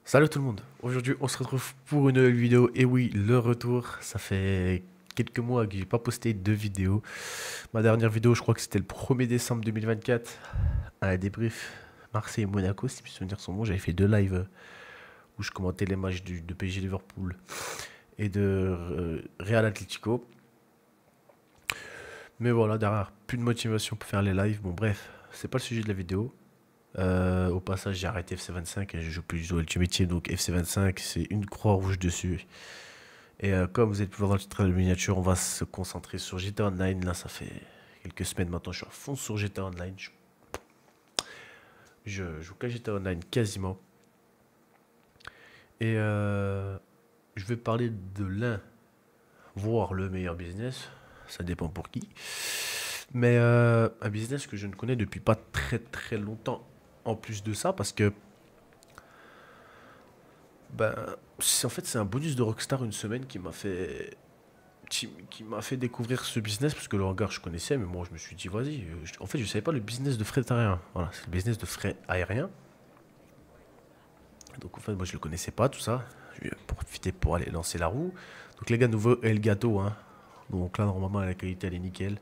Salut tout le monde, aujourd'hui on se retrouve pour une nouvelle vidéo, et oui, le retour, ça fait quelques mois que j'ai pas posté de vidéo. Ma dernière vidéo je crois que c'était le 1er décembre 2024, un débrief Marseille et Monaco, si mes souvenirs sont bons. J'avais fait deux lives où je commentais les matchs de PSG Liverpool et de Real Atlético. Mais voilà, derrière, plus de motivation pour faire les lives, bon bref, c'est pas le sujet de la vidéo. Au passage, j'ai arrêté FC25 et je joue plus du tout Ultimate Team, donc FC25 c'est une croix rouge dessus. Et comme vous êtes pu voir dans le titre de la miniature, on va se concentrer sur GTA Online. Là, ça fait quelques semaines maintenant, je suis à fond sur GTA Online. Je joue qu'à GTA Online quasiment. Et je vais parler de l'un, voire le meilleur business. Ça dépend pour qui. Mais un business que je ne connais depuis pas très très longtemps. En plus de ça, parce que ben, en fait c'est un bonus de Rockstar une semaine qui m'a fait découvrir ce business, parce que le hangar je connaissais, mais moi je me suis dit vas-y, en fait je savais pas le business de fret aérien. Voilà, c'est le business de frais aérien. Donc en fait moi je le connaissais pas tout ça. Je vais profiter pour aller lancer la roue. Donc les gars, nouveau Elgato, hein. Donc là normalement la qualité elle est nickel.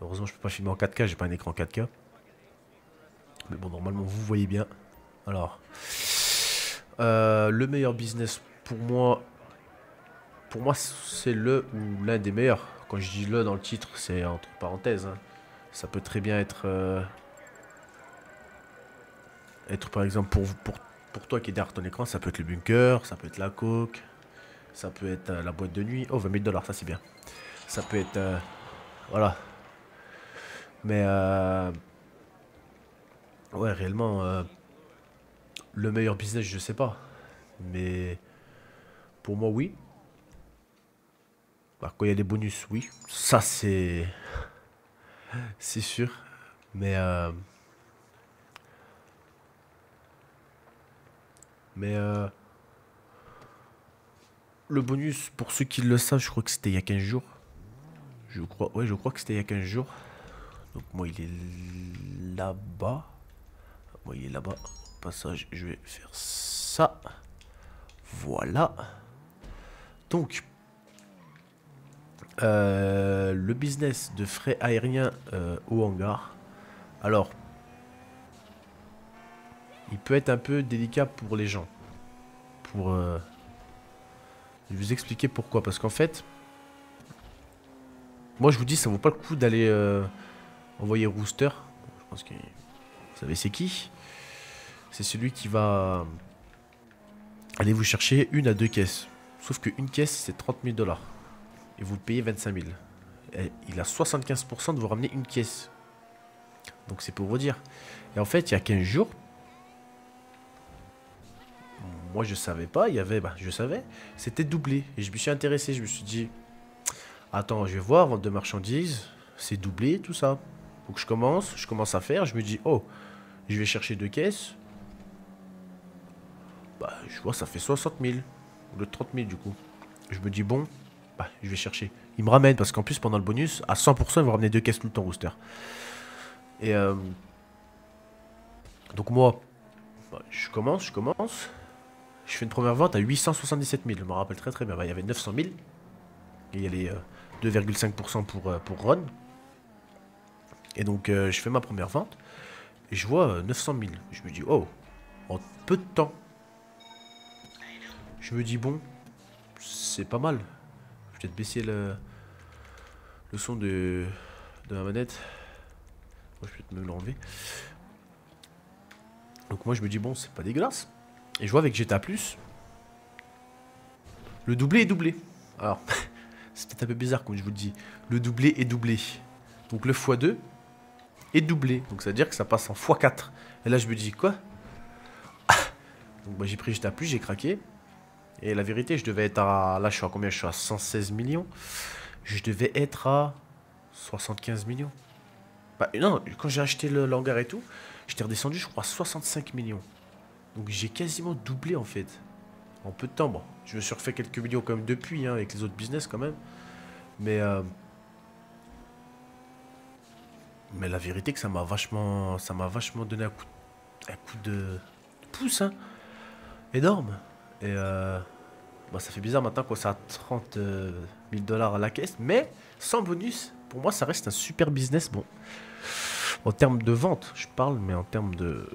Heureusement je peux pas filmer en 4K, j'ai pas un écran 4K. Mais bon, normalement vous voyez bien. Alors, le meilleur business pour moi c'est le ou l'un des meilleurs. Quand je dis le dans le titre, c'est entre parenthèses, hein. Ça peut très bien être par exemple pour toi qui est derrière ton écran, ça peut être le bunker, ça peut être la coque, ça peut être la boîte de nuit. Oh, 20 000 dollars, ça c'est bien. Ça peut être. Voilà. Mais ouais, réellement, le meilleur business, je sais pas. Mais pour moi, oui. Bah, quand il y a des bonus, oui. Ça, c'est sûr. Mais, euh, mais le bonus, pour ceux qui le savent, je crois que c'était il y a 15 jours. Je crois, ouais, je crois que c'était il y a 15 jours. Donc moi, il est là-bas. Moi, il est là-bas. Au passage, je vais faire ça. Voilà. Donc, le business de frais aériens au hangar. Alors, il peut être un peu délicat pour les gens. Pour, je vais vous expliquer pourquoi. Parce qu'en fait, moi je vous dis, ça vaut pas le coup d'aller envoyer Rooster. Je pense que vous savez c'est qui. C'est celui qui va aller vous chercher une à deux caisses. Sauf qu'une caisse, c'est 30 000 dollars. Et vous le payez 25 000. Et il a 75% de vous ramener une caisse. Donc c'est pour vous dire. Et en fait, il y a 15 jours, moi je savais pas, il y avait, bah je savais, c'était doublé. Et je me suis intéressé, je me suis dit, attends, je vais voir, vente de marchandises, c'est doublé, tout ça. Donc je commence à faire, je me dis, oh, je vais chercher deux caisses. Bah, je vois, ça fait 60 000, ou le 30 000 du coup. Je me dis, bon, bah, je vais chercher. Il me ramène, parce qu'en plus, pendant le bonus, à 100%, il va ramener deux caisses tout le temps, Rooster. Et donc moi, bah, je commence. Je fais une première vente à 877 000, je me rappelle très très bien. Bah, il y avait 900 000, et il y a les 2,5% pour Ron. Et donc, je fais ma première vente, et je vois 900 000. Je me dis, oh, en peu de temps. Je me dis, bon, c'est pas mal. Je vais peut-être baisser le son de ma manette. Moi, je vais peut-être me l'enlever. Donc moi, je me dis, bon, c'est pas dégueulasse. Et je vois avec GTA+, le doublé est doublé. Alors, c'est peut-être un peu bizarre comme je vous le dis. Le doublé est doublé. Donc le x2 est doublé. Donc ça veut dire que ça passe en x4. Et là, je me dis, quoi? Donc bah, j'ai pris GTA+, j'ai craqué. Et la vérité, je devais être à... Là, je suis à combien? Je suis à 116 millions. Je devais être à 75 millions. Bah non, quand j'ai acheté le hangar et tout, j'étais redescendu, je crois, à 65 millions. Donc j'ai quasiment doublé, en fait. En peu de temps, bon. Je me suis refait quelques millions quand même depuis, hein, avec les autres business quand même. Mais, euh, mais la vérité que ça m'a vachement donné un coup de pouce, hein. énorme. Et bah, ça fait bizarre maintenant qu'on c'est à 30 000 dollars à la caisse. Mais sans bonus, pour moi, ça reste un super business. Bon, en termes de vente, je parle, mais en termes de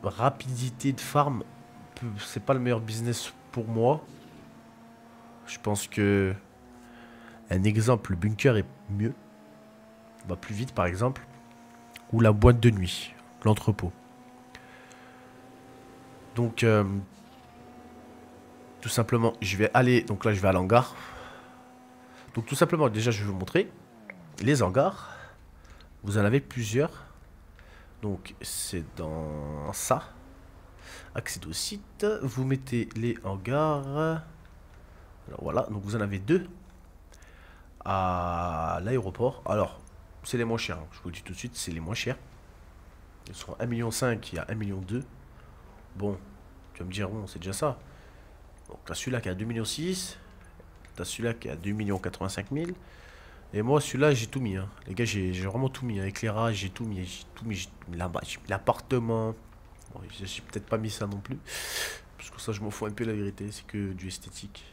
rapidité de farm, c'est pas le meilleur business pour moi. Je pense que un exemple, le bunker est mieux. Va plus vite, par exemple. Ou la boîte de nuit, l'entrepôt. Donc, tout simplement, je vais aller. Donc là, je vais à l'hangar. Donc, tout simplement, déjà, je vais vous montrer les hangars. Vous en avez plusieurs. Donc, c'est dans ça. Accéder au site. Vous mettez les hangars. Alors voilà, donc vous en avez deux à l'aéroport. Alors, c'est les moins chers. Hein. Je vous le dis tout de suite, c'est les moins chers. Ils sont 1,5 million et à 1,2 million. Bon, tu vas me dire, bon, c'est déjà ça. Donc, t'as celui-là qui a 2,6 millions. T'as celui-là qui a 2,85 millions. Et moi, celui-là, j'ai tout mis. Hein. Les gars, j'ai vraiment tout mis. Hein. Éclairage, j'ai tout mis. J'ai tout mis. J'ai mis là-bas, j'ai mis l'appartement. Bon, j'ai peut-être pas mis ça non plus. Parce que ça, je m'en fous un peu, la vérité. C'est que du esthétique.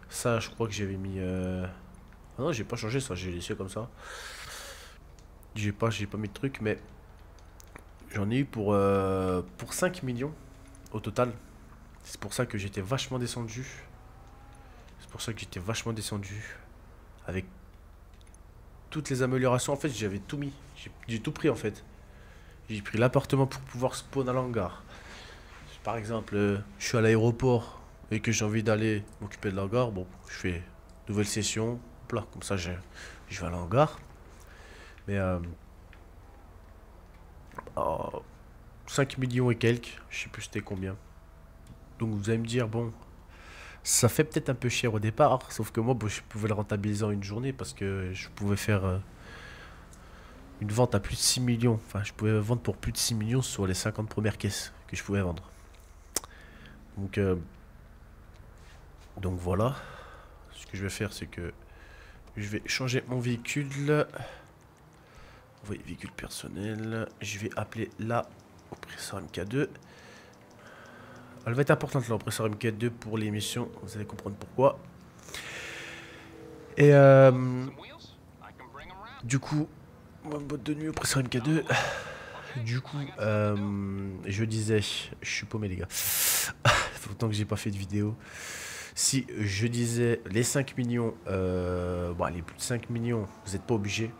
Ça, je crois que j'avais mis. Ah non, j'ai pas changé ça. J'ai laissé comme ça. J'ai pas mis de truc, mais j'en ai eu pour 5 millions au total. C'est pour ça que j'étais vachement descendu. C'est pour ça que j'étais vachement descendu. Avec toutes les améliorations, en fait, j'avais tout mis. J'ai tout pris, en fait. J'ai pris l'appartement pour pouvoir spawn à l'hangar. Par exemple, je suis à l'aéroport et que j'ai envie d'aller m'occuper de l'hangar. Bon, je fais nouvelle session. Hop là, comme ça, je vais à l'hangar. Mais 5 millions et quelques, je sais plus c'était combien. Donc vous allez me dire, bon, ça fait peut-être un peu cher au départ, sauf que moi, bon, je pouvais le rentabiliser en une journée parce que je pouvais faire une vente à plus de 6 millions. Enfin, je pouvais vendre pour plus de 6 millions sur les 50 premières caisses que je pouvais vendre. Donc, donc voilà. Ce que je vais faire, c'est que je vais changer mon véhicule. Oui, véhicule personnel. Je vais appeler la oppresseur MK2. Elle va être importante, l'oppresseur MK2 pour l'émission. Vous allez comprendre pourquoi. Et du coup, ma boîte de nuit, oppresseur MK2. Du coup, je disais, je suis paumé les gars. Ça fait longtemps que j'ai pas fait de vidéo. Si je disais les 5 millions, bon, les plus de 5 millions, vous n'êtes pas obligés.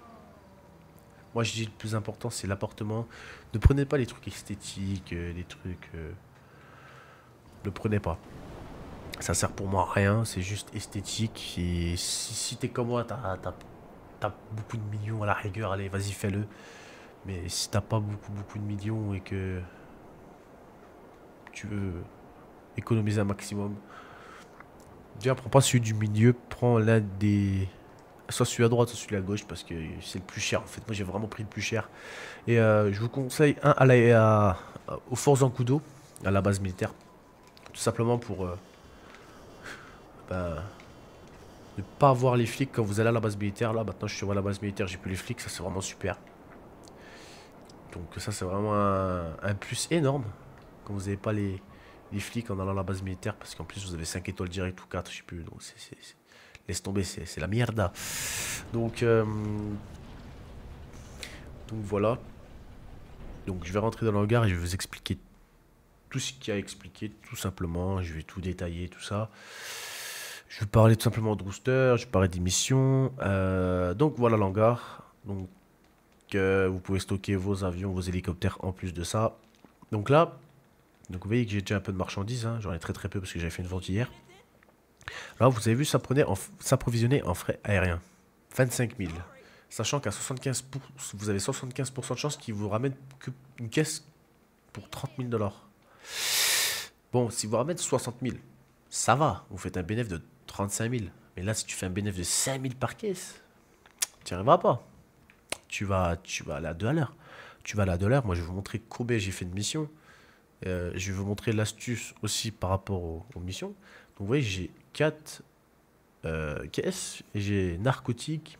Moi, je dis le plus important, c'est l'appartement. Ne prenez pas les trucs esthétiques, les trucs. Ne prenez pas. Ça sert pour moi à rien, c'est juste esthétique. Et si t'es comme moi, t'as beaucoup de millions à la rigueur, allez, vas-y, fais-le. Mais si t'as pas beaucoup de millions et que tu veux économiser un maximum, déjà, prends pas celui du milieu, prends l'un des. Soit celui à droite, soit celui à gauche, parce que c'est le plus cher. En fait, moi j'ai vraiment pris le plus cher. Et je vous conseille un aux forces en Kudo, à la base militaire. Tout simplement pour bah, ne pas avoir les flics quand vous allez à la base militaire. Là, maintenant je suis à la base militaire, j'ai plus les flics, ça c'est vraiment super. Donc ça c'est vraiment un plus énorme quand vous n'avez pas les flics en allant à la base militaire, parce qu'en plus vous avez 5 étoiles direct ou 4, je sais plus. Donc laisse tomber, c'est la mierda. Donc voilà. Donc je vais rentrer dans le hangar et je vais vous expliquer tout ce qu'il y a à expliquer, tout simplement. Je vais tout détailler, tout ça. Je vais parler tout simplement de rooster, je vais parler des missions. Donc voilà l'hangar. Donc vous pouvez stocker vos avions, vos hélicoptères en plus de ça. Donc là, donc vous voyez que j'ai déjà un peu de marchandises. Hein. J'en ai très peu parce que j'avais fait une vente hier. Là, vous avez vu, s'approvisionner en frais aériens. 25 000. Sachant qu'à 75%, vous avez 75% de chance qu'ils vous ramènent une caisse pour 30 000 dollars. Bon, si vous ramènez 60 000, ça va. Vous faites un bénéfice de 35 000. Mais là, si tu fais un bénéfice de 5 000 par caisse, tu n'y arriveras pas. Tu vas aller à 2 à l'heure. Tu vas aller à 2 à l'heure. Moi, je vais vous montrer combien j'ai fait de missions. Je vais vous montrer l'astuce aussi par rapport aux missions. Donc, vous voyez, j'ai 4 caisses. J'ai narcotiques,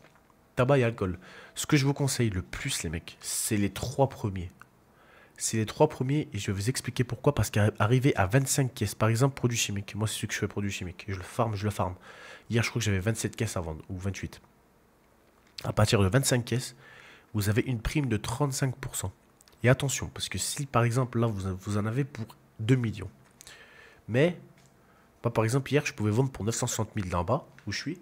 tabac et alcool. Ce que je vous conseille le plus, les mecs, c'est les 3 premiers. c'est les 3 premiers et je vais vous expliquer pourquoi. Parce qu'arrivé à 25 caisses, par exemple, produits chimiques. Moi, c'est ce que je fais, produits chimiques. Je le farm, je le farm. Hier, je crois que j'avais 27 caisses à vendre, ou 28. À partir de 25 caisses, vous avez une prime de 35%. Et attention, parce que si, par exemple, là, vous en avez pour 2 millions. Mais, moi, par exemple, hier, je pouvais vendre pour 960 000 d'en bas, où je suis.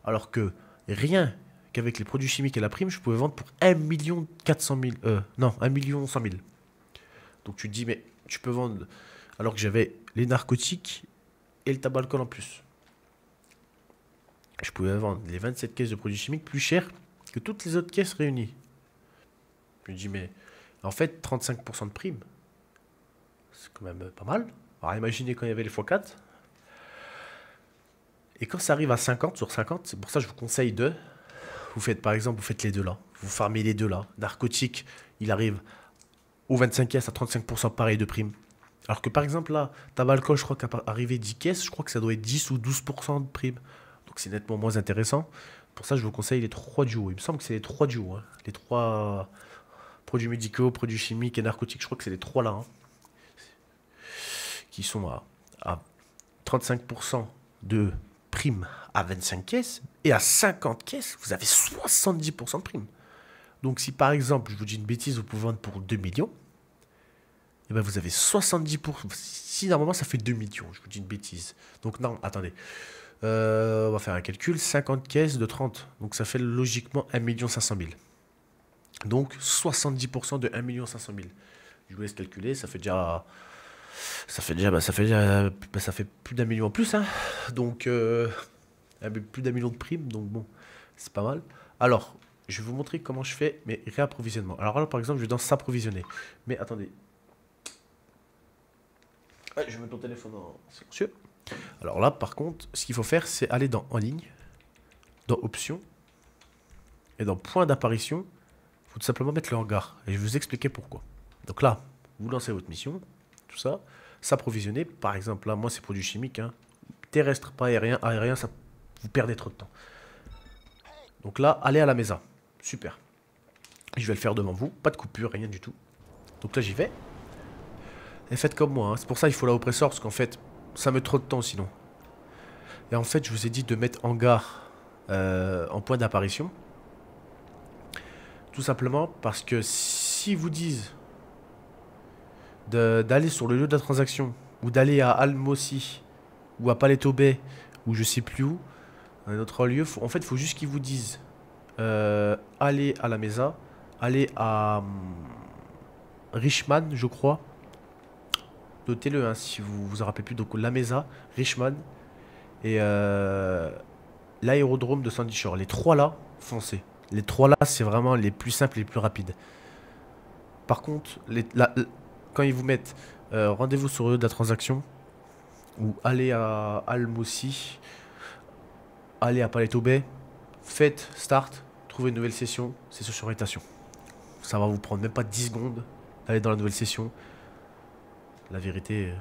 Alors que rien qu'avec les produits chimiques et la prime, je pouvais vendre pour 1 400 000. Non, 1 100 000. Donc tu te dis, mais tu peux vendre. Alors que j'avais les narcotiques et le tabac alcool en plus. Je pouvais vendre les 27 caisses de produits chimiques plus cher que toutes les autres caisses réunies. Je me dis, mais en fait, 35% de prime, c'est quand même pas mal. Alors imaginez quand il y avait les x4. Et quand ça arrive à 50 sur 50, c'est pour ça que je vous conseille de. Vous faites par exemple, vous faites les deux là. Vous farmez les deux là. Narcotique, il arrive aux 25 caisses à 35% pareil de prime. Alors que par exemple là, tabac alcool, je crois qu'à arriver 10 caisses, je crois que ça doit être 10 ou 12% de prime. Donc c'est nettement moins intéressant. Pour ça, je vous conseille les 3 duos. Il me semble que c'est les 3 duos. Hein. Les 3 produits médicaux, produits chimiques et narcotiques. Je crois que c'est les 3 là. Hein, qui sont à 35% de prime à 25 caisses. Et à 50 caisses, vous avez 70% de prime. Donc si par exemple, je vous dis une bêtise, vous pouvez vendre pour 2 millions. Et ben vous avez 70%. Si normalement ça fait 2 millions, je vous dis une bêtise. Donc non, attendez. On va faire un calcul. 50 caisses de 30. Donc ça fait logiquement 1 500 000. Donc 70% de 1 500 000. Je vous laisse calculer. Ça fait déjà. Ça fait plus d'1 million en plus. Hein. Donc plus d'1 million de primes. Donc bon, c'est pas mal. Alors, je vais vous montrer comment je fais mes réapprovisionnements. Alors là, par exemple, je vais dans s'approvisionner. Mais attendez. Ouais, je mets ton téléphone en silencieux. Alors là, par contre, ce qu'il faut faire, c'est aller dans En ligne, dans Options, et dans Point d'apparition, il faut tout simplement mettre le hangar. Et je vais vous expliquer pourquoi. Donc là, vous lancez votre mission, tout ça, s'approvisionner. Par exemple, là, moi, c'est produits chimiques. Hein. Terrestre, pas aérien. Aérien, ça, vous perdez trop de temps. Donc là, allez à la mesa. Super. Je vais le faire devant vous. Pas de coupure, rien du tout. Donc là, j'y vais. Et faites comme moi. Hein. C'est pour ça qu'il faut la oppresseur, parce qu'en fait, ça met trop de temps sinon. Et en fait, je vous ai dit de mettre hangar en point d'apparition. Tout simplement parce que si vous disent d'aller sur le lieu de la transaction, ou d'aller à Al-Mossi, ou à Paleto Bay, ou je sais plus où, un autre lieu, en fait, il faut juste qu'ils vous disent allez à la Mesa, allez à Richman, je crois. Notez-le hein, si vous vous en rappelez plus. Donc la Mesa, Richman et l'aérodrome de Sandy Shore. Les 3 là, foncez. Les 3 là, c'est vraiment les plus simples et les plus rapides. Par contre, quand ils vous mettent rendez-vous sur le lieu de la transaction, ou allez à Al-Mossi, allez à Paleto Bay, faites start, trouvez une nouvelle session, session sur orientation. Ça va vous prendre même pas 10 secondes d'aller dans la nouvelle session. La vérité,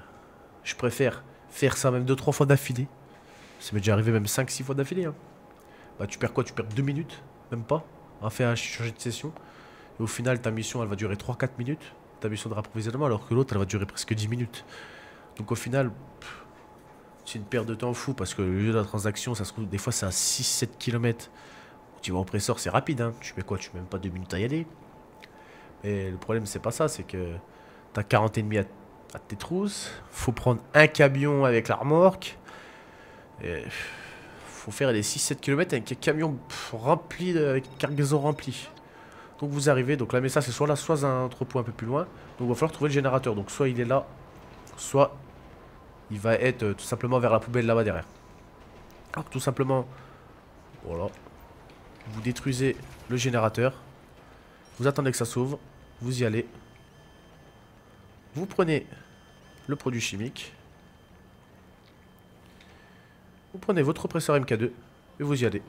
je préfère faire ça même 2-3 fois d'affilée. Ça m'est déjà arrivé même 5-6 fois d'affilée. Hein. Bah tu perds quoi? Tu perds 2 minutes, même pas, à faire changer de session. Et au final, ta mission, elle va durer 3-4 minutes. Ta mission de rapprovisionnement, alors que l'autre, elle va durer presque 10 minutes. Donc au final, c'est une perte de temps fou, parce que le lieu de la transaction, ça se trouve, des fois, c'est à 6-7 km. Tu vas au presseur, c'est rapide. Hein. Tu mets quoi? Tu mets même pas 2 minutes à y aller. Et le problème, c'est pas ça, c'est que t'as 40 ennemis à tes trousses, faut prendre un camion avec la remorque, et faut faire les 6-7 km avec un camion rempli, avec une cargaison remplie. Donc vous arrivez, donc la Mesa c'est soit là, soit un entrepôt un peu plus loin, donc il va falloir trouver le générateur, donc soit il est là, soit il va être tout simplement vers la poubelle là-bas derrière. Alors tout simplement, voilà, vous détruisez le générateur, vous attendez que ça s'ouvre, vous y allez. Vous prenez le produit chimique. Vous prenez votre oppresseur MK2 et vous y allez.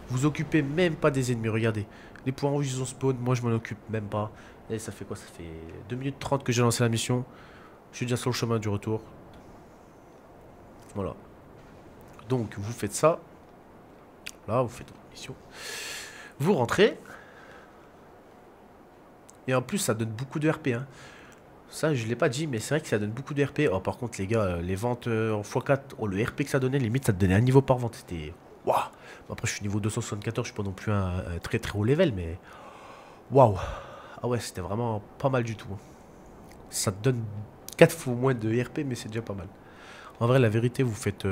Vous occupez même pas des ennemis. Regardez. Les points rouges ils ont spawn. Moi je m'en occupe même pas. Et ça fait quoi? Ça fait 2 minutes 30 que j'ai lancé la mission. Je suis déjà sur le chemin du retour. Voilà. Donc vous faites ça. Là vous faites votre mission. Vous rentrez. Et en plus ça donne beaucoup de RP. Hein. Ça, je l'ai pas dit, mais c'est vrai que ça donne beaucoup de RP. Oh, par contre, les gars, les ventes en x4, oh, le RP que ça donnait, limite, ça te donnait un niveau par vente. C'était. Waouh! Bon, après, je suis niveau 274, je suis pas non plus un très très haut level, mais. Waouh! Ah ouais, c'était vraiment pas mal du tout, hein. Ça te donne 4 fois moins de RP, mais c'est déjà pas mal. En vrai, la vérité, vous faites.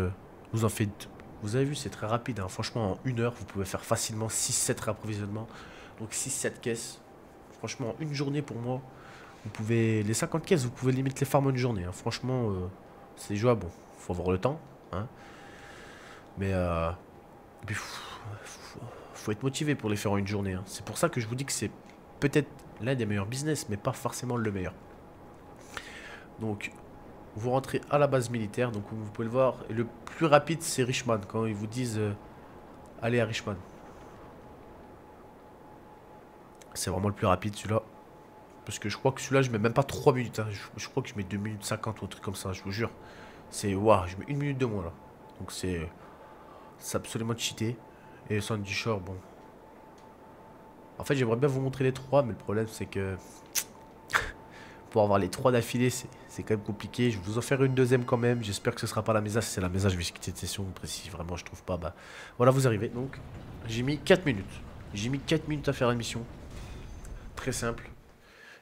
Vous en faites. Vous avez vu, c'est très rapide, hein. Franchement, en 1 heure, vous pouvez faire facilement 6-7 réapprovisionnements. Donc 6-7 caisses. Franchement, une journée pour moi. Vous pouvez. Les 50 caisses, vous pouvez limite les farm en une journée, hein. Franchement, c'est jouable. Bon, faut avoir le temps, hein. Mais et puis, faut être motivé pour les faire en une journée, hein. C'est pour ça que je vous dis que c'est peut-être l'un des meilleurs business, mais pas forcément le meilleur. Donc, vous rentrez à la base militaire, donc vous pouvez le voir. Et le plus rapide, c'est Richman, quand ils vous disent allez à Richman. C'est vraiment le plus rapide celui-là. Parce que je crois que celui-là, je mets même pas 3 minutes, hein. Je crois que je mets 2 minutes 50 ou un truc comme ça, je vous jure. C'est waouh, je mets 1 minute de moins là. Donc c'est absolument cheaté. Et Sandy Shore, bon. En fait, j'aimerais bien vous montrer les trois, mais le problème c'est que pour avoir les trois d'affilée, c'est quand même compliqué. Je vais vous en faire une deuxième quand même. J'espère que ce sera pas la mesa. Si c'est la mesa, je vais quitter cette session. Après, si vraiment je trouve pas, bah voilà, vous arrivez. Donc, j'ai mis 4 minutes. J'ai mis 4 minutes à faire la mission. Très simple.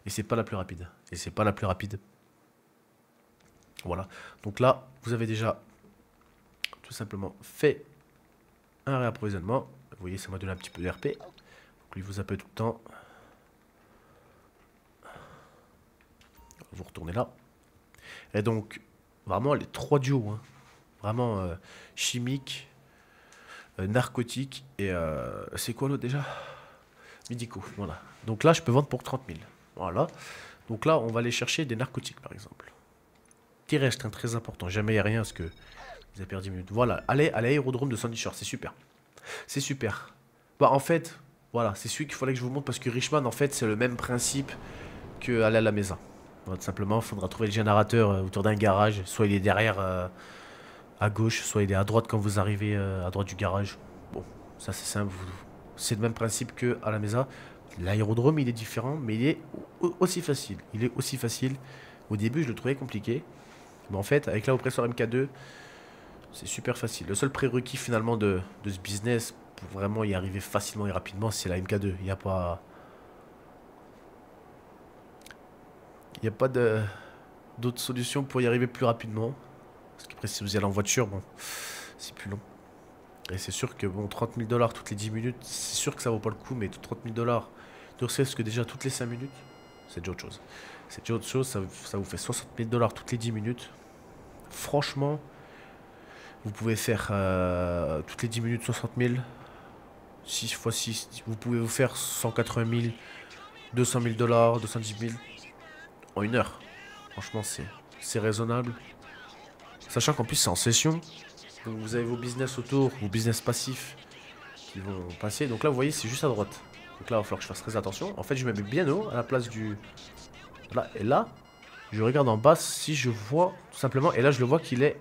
Et c'est pas la plus rapide. Et c'est pas la plus rapide. Voilà. Donc là, vous avez déjà tout simplement fait un réapprovisionnement. Vous voyez, ça m'a donné un petit peu de RP. Donc lui, vous appelle tout le temps. Vous retournez là. Et donc, vraiment, les trois duos, hein. Vraiment chimique, narcotique et c'est quoi l'autre déjà? Médicaux, voilà. Donc là, je peux vendre pour 30 000. Voilà. Donc là, on va aller chercher des narcotiques, par exemple. Terrestre, hein, très important. Jamais il n'y a rien parce que vous avez perdu 10 minutes. Voilà, allez à l'aérodrome de Sandy Shore, c'est super. C'est super. Bah, en fait, voilà, c'est celui qu'il fallait que je vous montre parce que Richman, en fait, c'est le même principe que aller à la maison. Voilà, tout simplement, il faudra trouver le générateur autour d'un garage. Soit il est derrière à gauche, soit il est à droite quand vous arrivez à droite du garage. Bon, ça c'est simple. C'est le même principe que à la maison. L'aérodrome, il est différent, mais il est aussi facile. Il est aussi facile. Au début, je le trouvais compliqué. Mais en fait, avec la oppresseur MK2, c'est super facile. Le seul prérequis finalement de ce business, pour vraiment y arriver facilement et rapidement, c'est la MK2. Il n'y a pas... Il n'y a pas d'autre solution pour y arriver plus rapidement. Parce qu'après, si vous y allez en voiture, bon, c'est plus long. Et c'est sûr que, bon, 30 000 $ toutes les 10 minutes, c'est sûr que ça vaut pas le coup, mais 30 000 $, ne serait-ce que déjà toutes les 5 minutes, c'est déjà autre chose. C'est déjà autre chose, ça vous fait 60 000 $ toutes les 10 minutes. Franchement, vous pouvez faire toutes les 10 minutes 60 000. 6 x 6, vous pouvez vous faire 180 000, 200 000 $, 210 000 en 1 heure. Franchement, c'est raisonnable. Sachant qu'en plus, c'est en session. Donc vous avez vos business autour, vos business passifs qui vont passer. Donc là, vous voyez, c'est juste à droite. Donc là, il va falloir que je fasse très attention. En fait, je me mets bien haut à la place du... Là, et là, je regarde en bas si je vois tout simplement. Et là, je le vois qu'il est...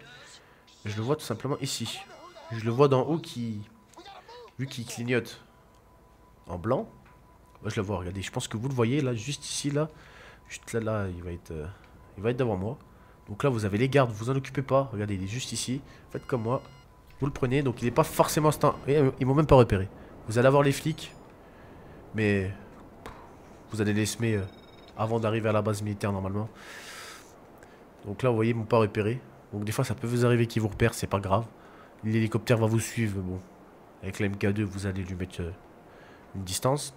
Je le vois tout simplement ici. Je le vois d'en haut qui... Vu qu'il clignote en blanc. Moi, je le vois, regardez. Je pense que vous le voyez, là, juste ici, là. Juste là, là, il va être devant moi. Donc là, vous avez les gardes, vous en occupez pas. Regardez, il est juste ici. Faites comme moi. Vous le prenez. Donc, il n'est pas forcément... Ils m'ont même pas repéré. Vous allez avoir les flics. Mais... Vous allez les semer avant d'arriver à la base militaire, normalement. Donc là, vous voyez, ils m'ont pas repéré. Donc des fois, ça peut vous arriver qu'ils vous repèrent. C'est pas grave. L'hélicoptère va vous suivre. Bon, avec la MK2, vous allez lui mettre une distance.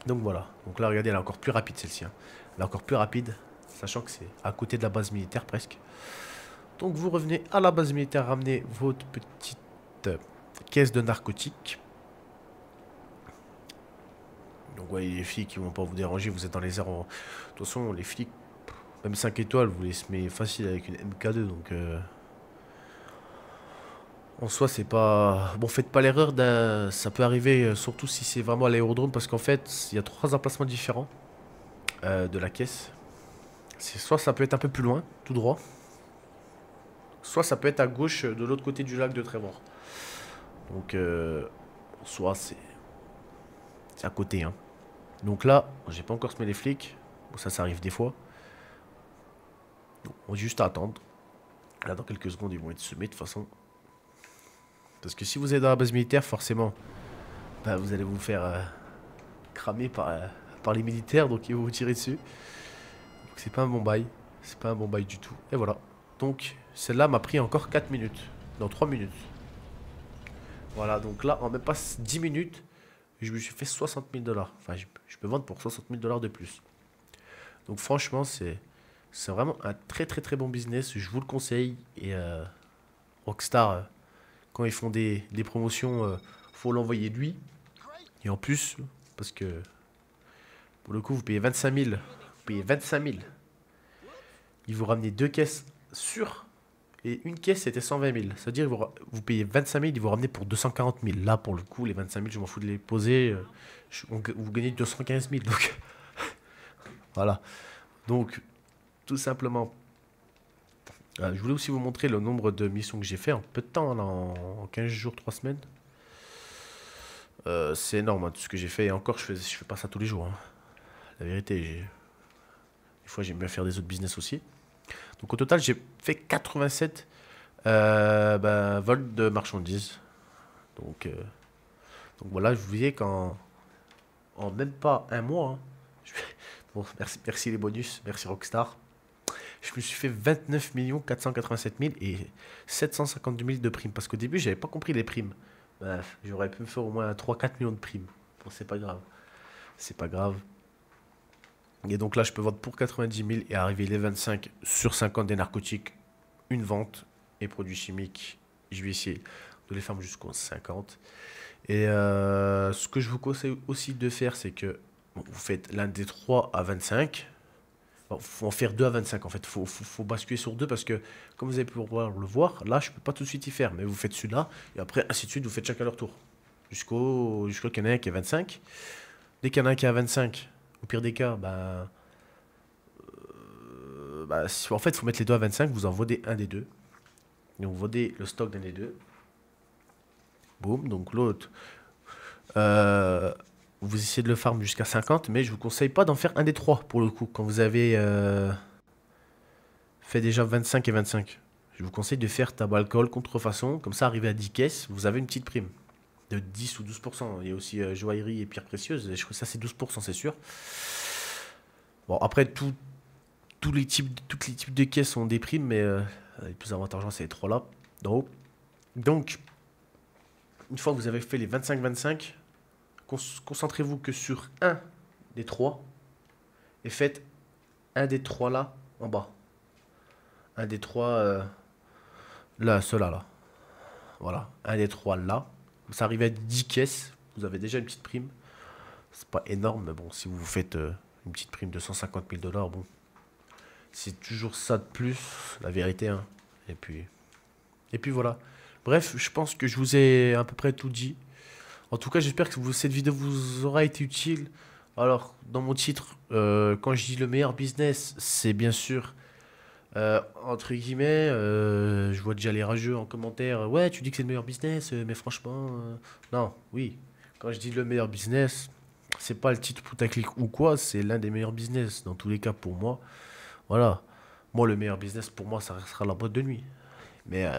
Donc voilà. Donc là, regardez, elle est encore plus rapide, celle-ci, hein. Elle est encore plus rapide. Sachant que c'est à côté de la base militaire presque. Donc vous revenez à la base militaire, ramenez votre petite caisse de narcotiques. Donc ouais, les flics ils vont pas vous déranger, vous êtes dans les airs. De toute façon, les flics, même 5 étoiles, vous les semez facile avec une MK2. Donc en soi, c'est pas... Bon, faites pas l'erreur d'un... Ça peut arriver, surtout si c'est vraiment à l'aérodrome, parce qu'en fait, il y a 3 emplacements différents de la caisse. Soit ça peut être un peu plus loin, tout droit. Soit ça peut être à gauche, de l'autre côté du lac de Trevor. Donc, soit c'est à côté, hein. Donc là, j'ai pas encore semé les flics. Bon, ça arrive des fois. Donc, on va juste attendre. Là, dans quelques secondes, ils vont être semés de toute façon. Parce que si vous êtes dans la base militaire, forcément, bah, vous allez vous faire cramer par les militaires, donc ils vont vous tirer dessus. Donc c'est pas un bon bail. C'est pas un bon bail du tout. Et voilà. Donc, celle-là m'a pris encore 4 minutes. Dans 3 minutes. Voilà, donc là, en même pas 10 minutes, je me suis fait 60 000 $. Enfin, je peux vendre pour 60 000 $ de plus. Donc franchement, c'est vraiment un très très très bon business. Je vous le conseille. Et Rockstar, quand ils font des promotions, faut l'envoyer lui. Et en plus, parce que pour le coup, vous payez 25 000. Vous payez 25 000. Ils vous ramenez 2 caisses sûres. Et une caisse, c'était 120 000. C'est-à-dire, vous payez 25 000, ils vous ramenez pour 240 000. Là, pour le coup, les 25 000, je m'en fous de les poser. Vous gagnez 215 000. Donc, voilà. Donc, tout simplement, je voulais aussi vous montrer le nombre de missions que j'ai fait en peu de temps, là, en 15 jours, 3 semaines. C'est énorme, hein, tout ce que j'ai fait. Et encore, je fais pas ça tous les jours. Hein. La vérité, des fois, j'aime bien faire des autres business aussi. Donc, au total, j'ai fait 87 vols de marchandises. Donc voilà, je vous disais qu'en même pas un mois, hein, bon, merci les bonus, merci Rockstar. Je me suis fait 29 487 000 et 752 000 de primes. Parce qu'au début, j'avais pas compris les primes. Bref, j'aurais pu me faire au moins 3-4 millions de primes. Bon, c'est pas grave. C'est pas grave. Et donc là, je peux vendre pour 90 000 et arriver les 25 sur 50 des narcotiques. Une vente et produits chimiques. Je vais essayer de les faire jusqu'aux 50. Et ce que je vous conseille aussi de faire, c'est que bon, vous faites l'un des 3 à 25. Bon, faut en faire 2 à 25 en fait. Faut basculer sur 2 parce que, comme vous allez pouvoir le voir, là, je peux pas tout de suite y faire. Mais vous faites celui-là et après, ainsi de suite, vous faites chacun leur tour. Jusqu'au qu'il y en ait un qui est 25. Dès qu'il y en a un qui est à 25, au pire des cas, en fait, il faut mettre les deux à 25. Vous en vendez un des deux. Et vous vendez le stock d'un des deux. Boum, donc l'autre. Vous essayez de le farm jusqu'à 50, mais je vous conseille pas d'en faire un des trois pour le coup. Quand vous avez fait déjà 25 et 25, je vous conseille de faire tabac, alcool, contrefaçon. Comme ça, arriver à 10 caisses, vous avez une petite prime de 10 ou 12%. Il y a aussi joaillerie et pierres précieuses. Je crois que ça, c'est 12%, c'est sûr. Bon, après, toutes les types de caisses ont des primes, mais les plus avantageux, c'est les trois là, d'en haut. Donc, une fois que vous avez fait les 25-25, concentrez-vous que sur un des trois et faites un des trois là en bas. Un des trois là, ceux-là là. Voilà, un des trois là. Ça arrive à 10 caisses, vous avez déjà une petite prime. C'est pas énorme, mais bon, si vous faites une petite prime de 150 000 $, bon, c'est toujours ça de plus, la vérité. Hein. Et puis voilà. Bref, je pense que je vous ai à peu près tout dit. En tout cas, j'espère que cette vidéo vous aura été utile. Alors, dans mon titre, quand je dis le meilleur business, c'est bien sûr, entre guillemets, je vois déjà les rageux en commentaire. Ouais, tu dis que c'est le meilleur business, mais franchement, non, oui. Quand je dis le meilleur business, c'est pas le titre putaclic ou quoi, c'est l'un des meilleurs business, dans tous les cas pour moi. Voilà. Moi, le meilleur business pour moi, ça restera la boîte de nuit. Mais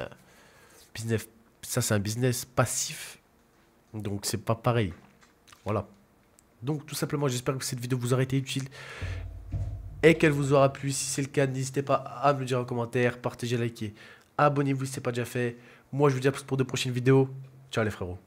business, ça, c'est un business passif. Donc, c'est pas pareil. Voilà. Donc, tout simplement, j'espère que cette vidéo vous aura été utile et qu'elle vous aura plu. Si c'est le cas, n'hésitez pas à me le dire en commentaire, partagez, likez, abonnez-vous si ce n'est pas déjà fait. Moi, je vous dis à plus pour de prochaines vidéos. Ciao les frérots.